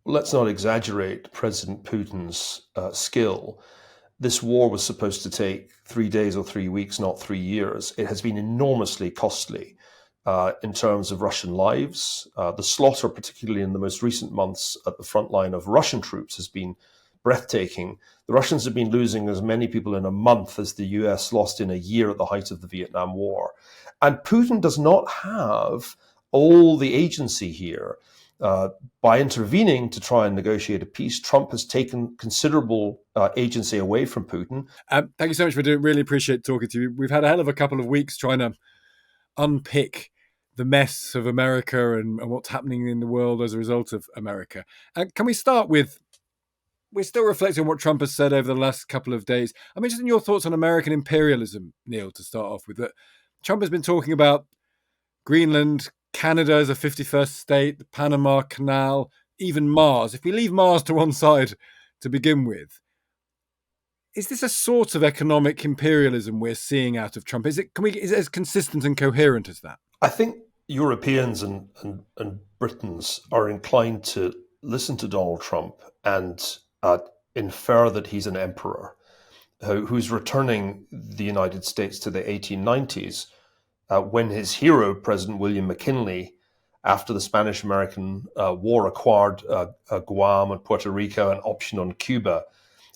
let's not exaggerate President Putin's skill. This war was supposed to take 3 days or 3 weeks, not 3 years. It has been enormously costly in terms of Russian lives. The slaughter, particularly in the most recent months at the front line of Russian troops, has been breathtaking. The Russians have been losing as many people in a month as the US lost in a year at the height of the Vietnam War. And Putin does not have all the agency here. By intervening to try and negotiate a peace, Trump has taken considerable agency away from Putin. Thank you so much for doing. Really appreciate talking to you. We've had a hell of a couple of weeks trying to unpick the mess of America and what's happening in the world as a result of America. Can we start with, we're still reflecting on what Trump has said over the last couple of days. I'm interested in your thoughts on American imperialism, Neil, to start off with. That Trump has been talking about Greenland, Canada as a 51st state, the Panama Canal, even Mars. If we leave Mars to one side to begin with, is this a sort of economic imperialism we're seeing out of Trump? Is it as consistent and coherent as that? I think Europeans and Britons are inclined to listen to Donald Trump and infer that he's an emperor who's returning the United States to the 1890s when his hero, President William McKinley, after the Spanish-American War, acquired Guam and Puerto Rico, an option on Cuba.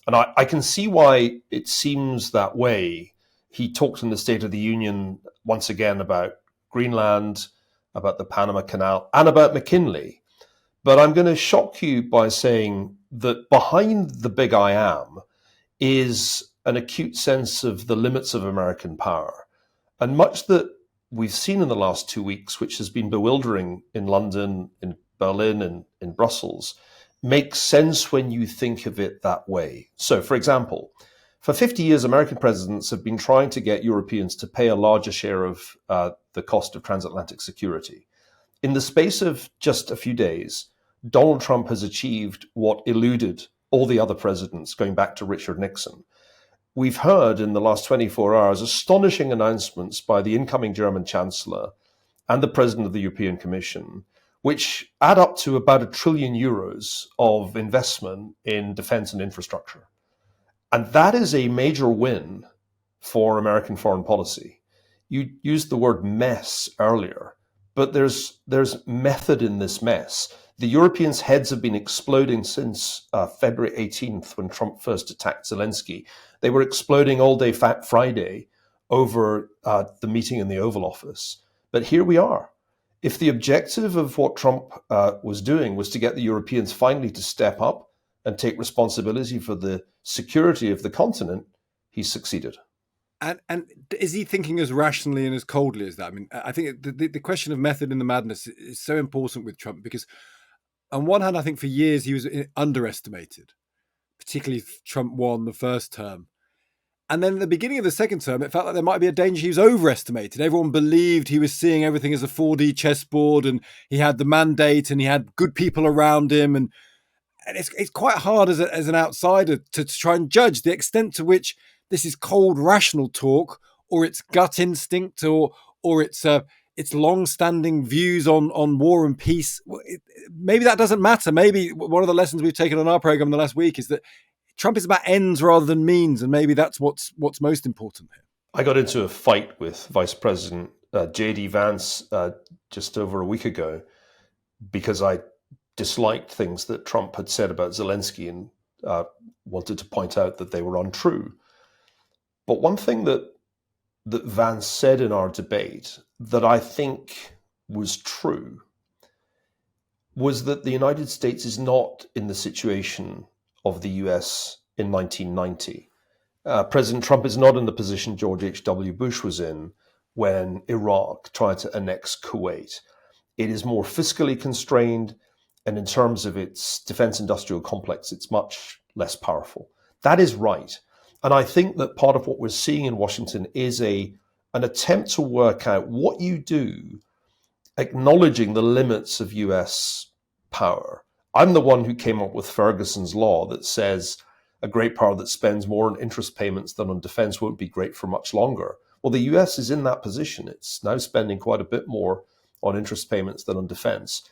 And I can see why it seems that way. He talked in the State of the Union once again about Greenland, about the Panama Canal, and about McKinley. But I'm going to shock you by saying that behind the big I am is an acute sense of the limits of American power. And much that we've seen in the last 2 weeks, which has been bewildering in London, in Berlin, and in Brussels, makes sense when you think of it that way. So, for example, for 50 years, American presidents have been trying to get Europeans to pay a larger share of the cost of transatlantic security. In the space of just a few days, Donald Trump has achieved what eluded all the other presidents going back to Richard Nixon. We've heard in the last 24 hours astonishing announcements by the incoming German Chancellor and the President of the European Commission, which add up to about €1 trillion of investment in defense and infrastructure. And that is a major win for American foreign policy. You used the word mess earlier, but there's method in this mess. The Europeans' heads have been exploding since February 18th, when Trump first attacked Zelensky. They were exploding all day Friday over the meeting in the Oval Office. But here we are. If the objective of what Trump was doing was to get the Europeans finally to step up and take responsibility for the security of the continent, he's succeeded. And is he thinking as rationally and as coldly as that? I mean, I think the question of method in the madness is so important with Trump because, on one hand, I think for years he was underestimated, particularly if Trump won the first term. And then at the beginning of the second term, it felt like there might be a danger he was overestimated. Everyone believed he was seeing everything as a 4D chessboard and he had the mandate and he had good people around him. And it's quite hard as an outsider to try and judge the extent to which this is cold, rational talk, or it's gut instinct, or it's long-standing views on war and peace. Maybe that doesn't matter. Maybe one of the lessons we've taken on our program the last week is that Trump is about ends rather than means, and maybe that's what's most important here. I got into a fight with Vice President J.D. Vance just over a week ago because I disliked things that Trump had said about Zelensky and wanted to point out that they were untrue. But one thing that Vance said in our debate that I think was true was that the United States is not in the situation of the US in 1990. President Trump is not in the position George H.W. Bush was in when Iraq tried to annex Kuwait. It is more fiscally constrained, and in terms of its defense industrial complex, it's much less powerful. That is right. And I think that part of what we're seeing in Washington is an attempt to work out what you do, acknowledging the limits of US power. I'm the one who came up with Ferguson's law that says a great power that spends more on interest payments than on defense won't be great for much longer. Well, the US is in that position. It's now spending quite a bit more on interest payments than on defense.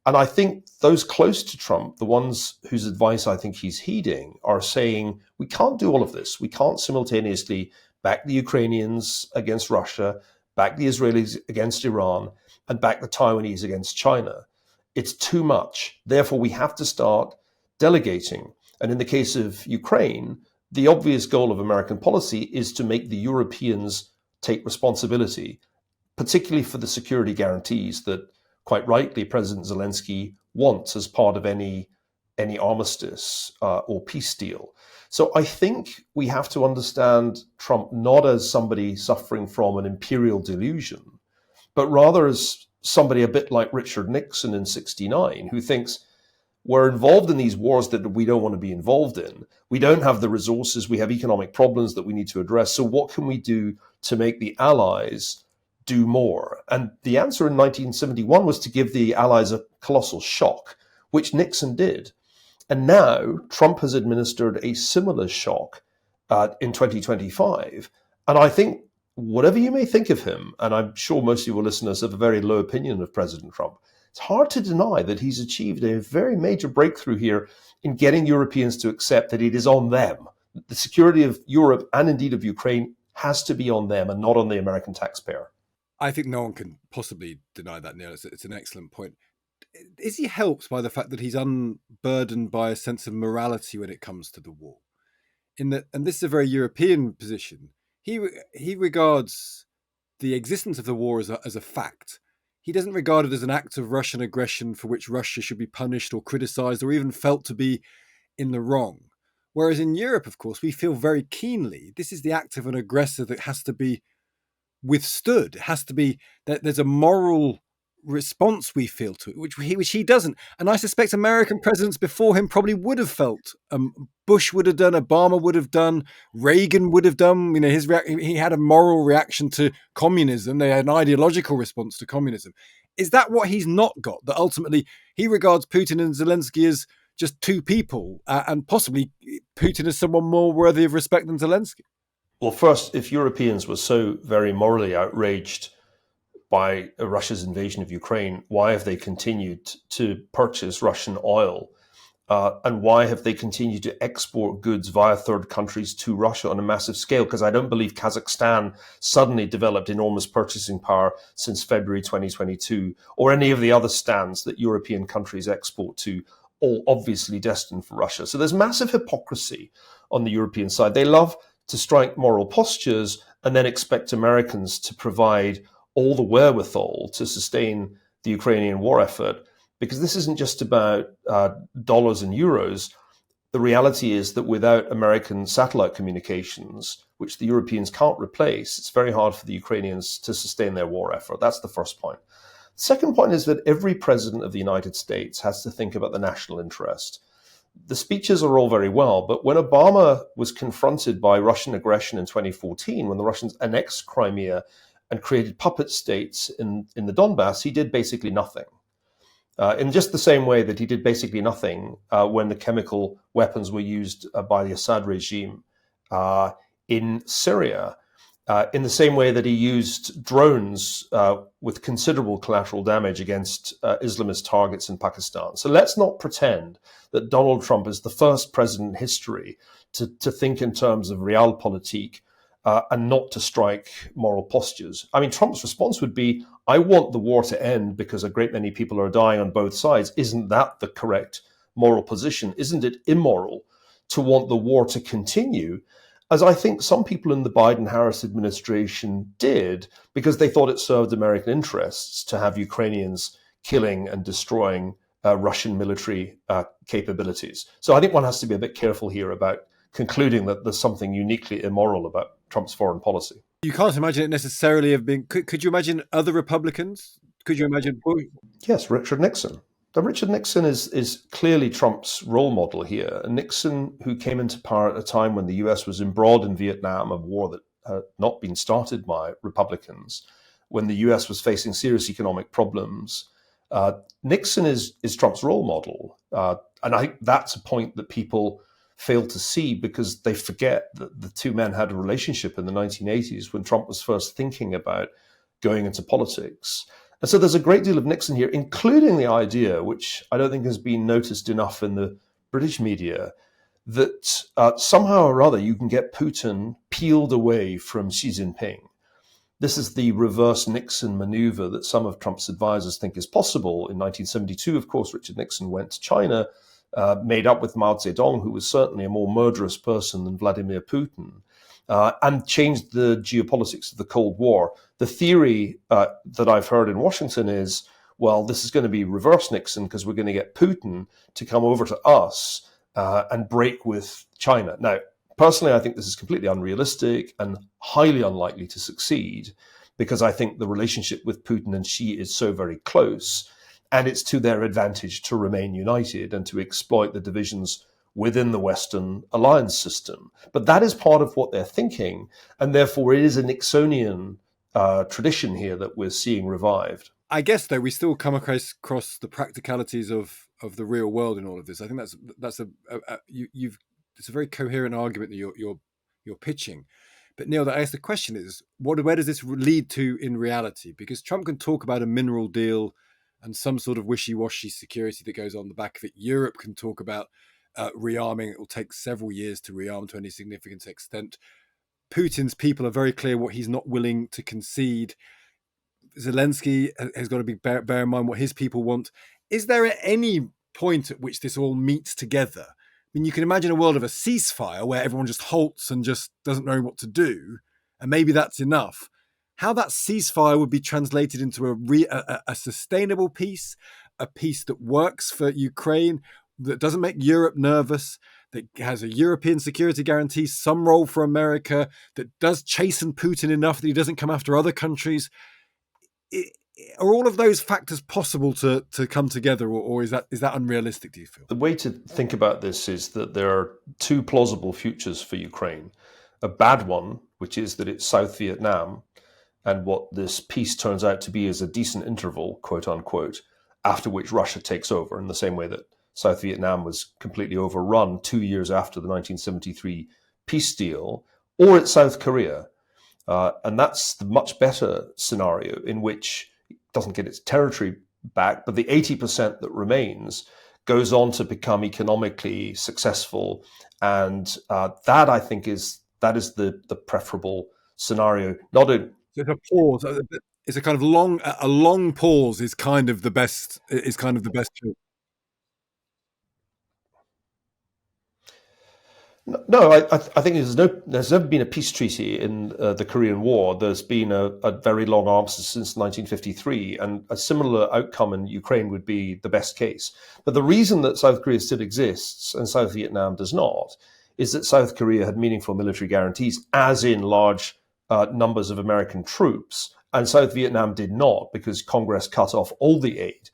And I think those close to Trump, the ones whose advice I think he's heeding, are saying, we can't do all of this. We can't simultaneously back the Ukrainians against Russia, back the Israelis against Iran, and back the Taiwanese against China. It's too much. Therefore, we have to start delegating. And in the case of Ukraine, the obvious goal of American policy is to make the Europeans take responsibility, particularly for the security guarantees that, quite rightly, President Zelensky wants as part of any armistice or peace deal. So I think we have to understand Trump not as somebody suffering from an imperial delusion, but rather as somebody a bit like Richard Nixon in '69, who thinks we're involved in these wars that we don't want to be involved in. We don't have the resources. We have economic problems that we need to address. So what can we do to make the Allies do more? And the answer in 1971 was to give the Allies a colossal shock, which Nixon did. And now Trump has administered a similar shock in 2025. And I think whatever you may think of him, and I'm sure most of your listeners have a very low opinion of President Trump, it's hard to deny that he's achieved a very major breakthrough here in getting Europeans to accept that it is on them. The security of Europe and indeed of Ukraine has to be on them and not on the American taxpayer. I think no one can possibly deny that, Neil. It's an excellent point. Is he helped by the fact that he's unburdened by a sense of morality when it comes to the war? And this is a very European position. He regards the existence of the war as a fact. He doesn't regard it as an act of Russian aggression for which Russia should be punished or criticized or even felt to be in the wrong. Whereas in Europe, of course, we feel very keenly this is the act of an aggressor that has to be withstood. It has to be that there's a moral response we feel to it, which he doesn't. And I suspect American presidents before him probably would have felt. Bush would have done, Obama would have done, Reagan would have done. You know, he had a moral reaction to communism. They had an ideological response to communism. Is that what he's not got? That ultimately he regards Putin and Zelensky as just two people, and possibly Putin as someone more worthy of respect than Zelensky? Well, first, if Europeans were so very morally outraged by Russia's invasion of Ukraine, why have they continued to purchase Russian oil? And why have they continued to export goods via third countries to Russia on a massive scale? Because I don't believe Kazakhstan suddenly developed enormous purchasing power since February 2022, or any of the other stands that European countries export to, all obviously destined for Russia. So there's massive hypocrisy on the European side. They love to strike moral postures and then expect Americans to provide all the wherewithal to sustain the Ukrainian war effort, because this isn't just about dollars and euros. The reality is that without American satellite communications, which the Europeans can't replace, it's very hard for the Ukrainians to sustain their war effort. That's the first point. The second point is that every president of the United States has to think about the national interest. The speeches are all very well, but when Obama was confronted by Russian aggression in 2014, when the Russians annexed Crimea and created puppet states in the Donbass, he did basically nothing. In just the same way that he did basically nothing when the chemical weapons were used by the Assad regime in Syria, in the same way that he used drones with considerable collateral damage against Islamist targets in Pakistan. So let's not pretend that Donald Trump is the first president in history to think in terms of realpolitik and not to strike moral postures. I mean, Trump's response would be, I want the war to end because a great many people are dying on both sides. Isn't that the correct moral position? Isn't it immoral to want the war to continue, as I think some people in the Biden-Harris administration did, because they thought it served American interests to have Ukrainians killing and destroying Russian military capabilities. So I think one has to be a bit careful here about concluding that there's something uniquely immoral about Trump's foreign policy. You can't imagine it necessarily have been. Could you imagine other Republicans? Could you imagine Bush? Yes, Richard Nixon. Now, Richard Nixon is clearly Trump's role model here. Nixon, who came into power at a time when the US was embroiled in Vietnam, a war that had not been started by Republicans, when the US was facing serious economic problems. Nixon is Trump's role model. And I think that's a point that people fail to see because they forget that the two men had a relationship in the 1980s when Trump was first thinking about going into politics. And so there's a great deal of Nixon here, including the idea, which I don't think has been noticed enough in the British media, that somehow or other you can get Putin peeled away from Xi Jinping. This is the reverse Nixon maneuver that some of Trump's advisors think is possible. In 1972, of course, Richard Nixon went to China, made up with Mao Zedong, who was certainly a more murderous person than Vladimir Putin, and changed the geopolitics of the Cold War. The theory that I've heard in Washington is, well, this is going to be reverse Nixon because we're going to get Putin to come over to us and break with China. Now, personally, I think this is completely unrealistic and highly unlikely to succeed because I think the relationship with Putin and Xi is so very close, and it's to their advantage to remain united and to exploit the divisions within the Western alliance system. But that is part of what they're thinking, and therefore it is a Nixonian tradition here that we're seeing revived. I guess, though, we still come across the practicalities of the real world in all of this. I think that's it's a very coherent argument that you're pitching. But Neil, I guess the question is, where does this lead to in reality? Because Trump can talk about a mineral deal and some sort of wishy-washy security that goes on the back of it. Europe can talk about rearming. It will take several years to rearm to any significant extent. Putin's people are very clear what he's not willing to concede. Zelensky has got to bear in mind what his people want. Is there at any point at which this all meets together? I mean, you can imagine a world of a ceasefire where everyone just halts and just doesn't know what to do, and maybe that's enough. How that ceasefire would be translated into a sustainable peace, a peace that works for Ukraine, that doesn't make Europe nervous, that has a European security guarantee, some role for America, that does chasten Putin enough that he doesn't come after other countries. Are all of those factors possible to come together, or is that unrealistic, do you feel? The way to think about this is that there are two plausible futures for Ukraine. A bad one, which is that it's South Vietnam, and what this peace turns out to be is a decent interval, quote unquote, after which Russia takes over, in the same way that South Vietnam was completely overrun 2 years after the 1973 peace deal, or it's South Korea. And that's the much better scenario, in which it doesn't get its territory back, but the 80% that remains goes on to become economically successful. And that, I think, is the preferable scenario. Not a It's a pause. It's a kind of long pause is kind of the best. Is kind of the best choice. No, I think there's never been a peace treaty in the Korean War. There's been a very long armistice since 1953, and a similar outcome in Ukraine would be the best case. But the reason that South Korea still exists and South Vietnam does not is that South Korea had meaningful military guarantees, as in large numbers of American troops, and South Vietnam did not, because Congress cut off all the aid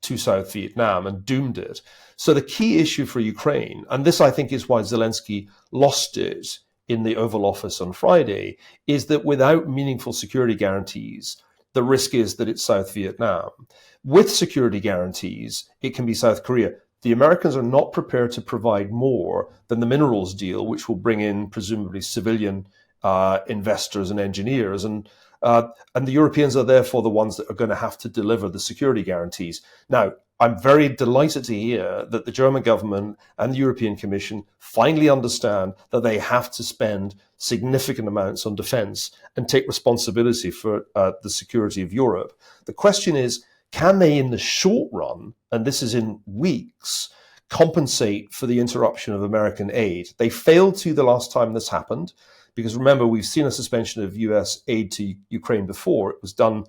to South Vietnam and doomed it. So the key issue for Ukraine, and this I think is why Zelensky lost it in the Oval Office on Friday, is that without meaningful security guarantees, the risk is that it's South Vietnam. With security guarantees, it can be South Korea. The Americans are not prepared to provide more than the minerals deal, which will bring in presumably civilian investors and engineers, and the Europeans are therefore the ones that are going to have to deliver the security guarantees. Now, I'm very delighted to hear that the German government and the European Commission finally understand that they have to spend significant amounts on defence and take responsibility for the security of Europe. The question is, can they in the short run, and this is in weeks, compensate for the interruption of American aid? They failed to the last time this happened, because remember, we've seen a suspension of US aid to Ukraine before. It was done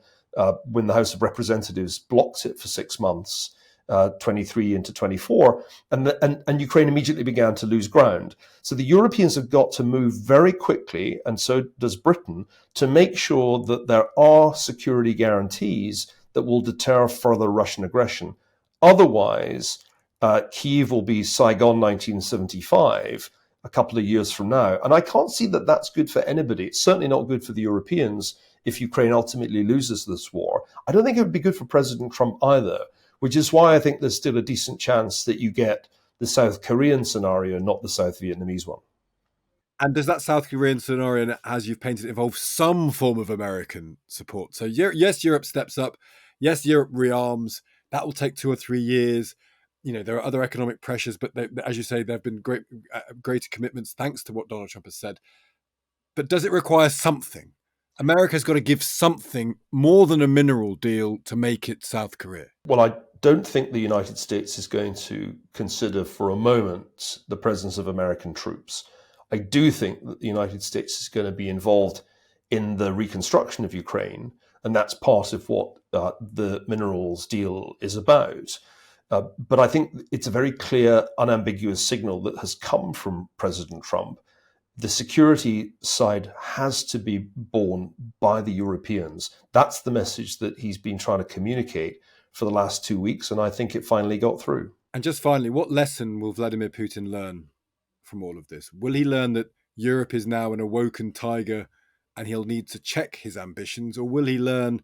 when the House of Representatives blocked it for 6 months, 23 into 24, and Ukraine immediately began to lose ground. So the Europeans have got to move very quickly, and so does Britain, to make sure that there are security guarantees that will deter further Russian aggression. Otherwise, Kyiv will be Saigon 1975 a couple of years from now. And I can't see that that's good for anybody. It's certainly not good for the Europeans if Ukraine ultimately loses this war. I don't think it would be good for President Trump either, which is why I think there's still a decent chance that you get the South Korean scenario, not the South Vietnamese one. And does that South Korean scenario, as you've painted, involve some form of American support? So yes, Europe steps up. Yes, Europe rearms. That will take 2 or 3 years. There are other economic pressures, but as you say, there have been greater commitments thanks to what Donald Trump has said. But does it require something? America's got to give something more than a mineral deal to make it South Korea. Well, I don't think the United States is going to consider for a moment the presence of American troops. I do think that the United States is going to be involved in the reconstruction of Ukraine, and that's part of what the minerals deal is about. But I think it's a very clear, unambiguous signal that has come from President Trump. The security side has to be borne by the Europeans. That's the message that he's been trying to communicate for the last 2 weeks, and I think it finally got through. And just finally, what lesson will Vladimir Putin learn from all of this? Will he learn that Europe is now an awoken tiger and he'll need to check his ambitions? Or will he learn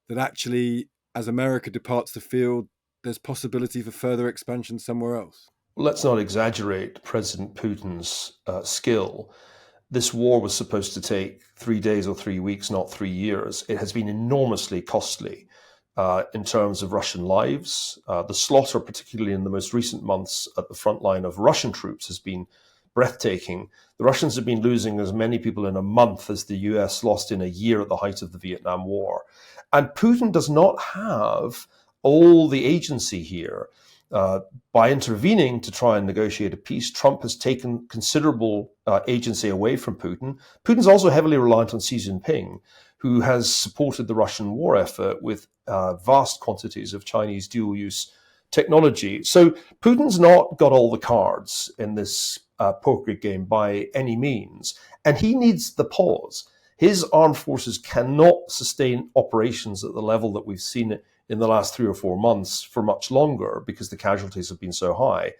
that actually, as America departs the field, there's possibility for further expansion somewhere else? Let's not exaggerate President Putin's skill. This war was supposed to take 3 days or 3 weeks, not 3 years. It has been enormously costly in terms of Russian lives. The slaughter, particularly in the most recent months at the front line of Russian troops, has been breathtaking. The Russians have been losing as many people in a month as the US lost in a year at the height of the Vietnam War. And Putin does not have all the agency here. By intervening to try and negotiate a peace, Trump has taken considerable agency away from Putin. Putin's also heavily reliant on Xi Jinping, who has supported the Russian war effort with vast quantities of Chinese dual-use technology. So Putin's not got all the cards in this poker game by any means, and he needs the pause. His armed forces cannot sustain operations at the level that we've seen it in the last 3 or 4 months for much longer because the casualties have been so high.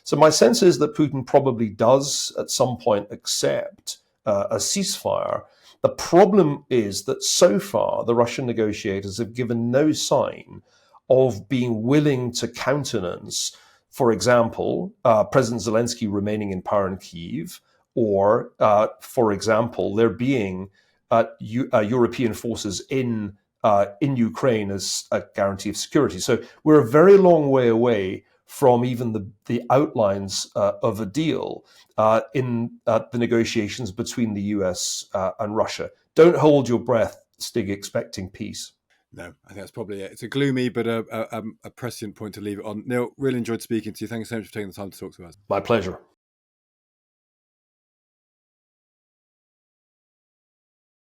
So my sense is that Putin probably does at some point accept a ceasefire. The problem is that so far the Russian negotiators have given no sign of being willing to countenance, for example, President Zelensky remaining in power in Kyiv, or, for example, there being European forces in Ukraine as a guarantee of security. So we're a very long way away from even the outlines of a deal in the negotiations between the US and Russia. Don't hold your breath, Stig, expecting peace. No, I think that's probably it. It's a gloomy but a prescient point to leave it on. Neil, really enjoyed speaking to you. Thank you so much for taking the time to talk to us. My pleasure.